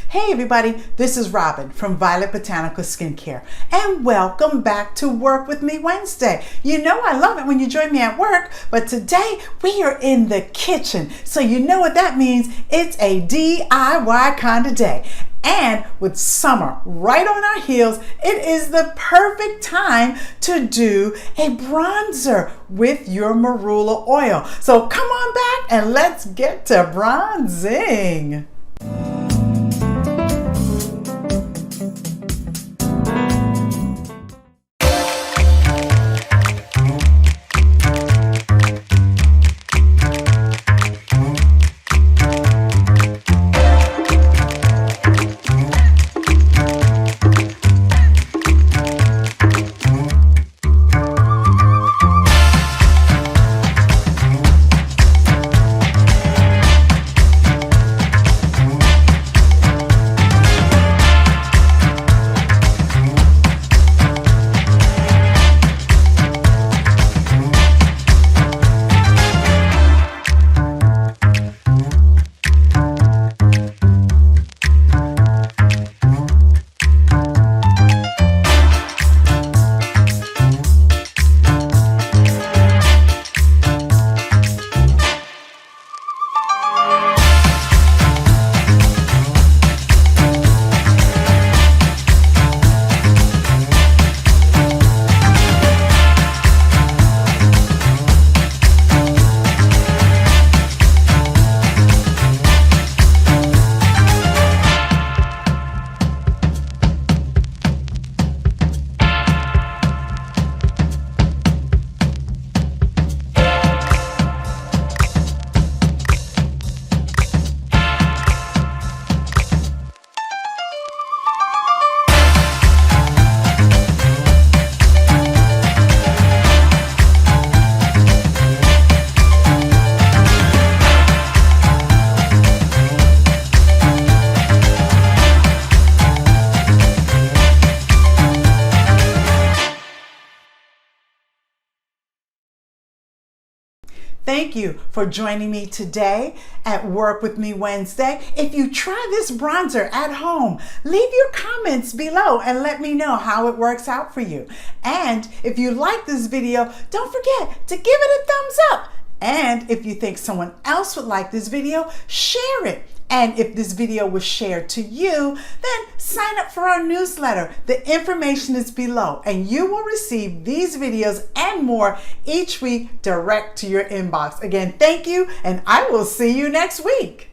Hey everybody, this is Robin from Violet Botanical Skincare and welcome back to Work With Me Wednesday. You know I love it when you join me at work, but today we are in the kitchen. So you know what that means. It's a DIY kind of day. And with summer right on our heels, it is the perfect time to do a bronzer with your Marula oil. So come on back and let's get to bronzing. Thank you for joining me today at Work With Me Wednesday. If you try this bronzer at home, leave your comments below and let me know how it works out for you. And if you like this video, don't forget to give it a thumbs up. And if you think someone else would like this video, share it. And if this video was shared to you, then sign up for our newsletter. The information is below and you will receive these videos and more each week direct to your inbox. Again, thank you and I will see you next week.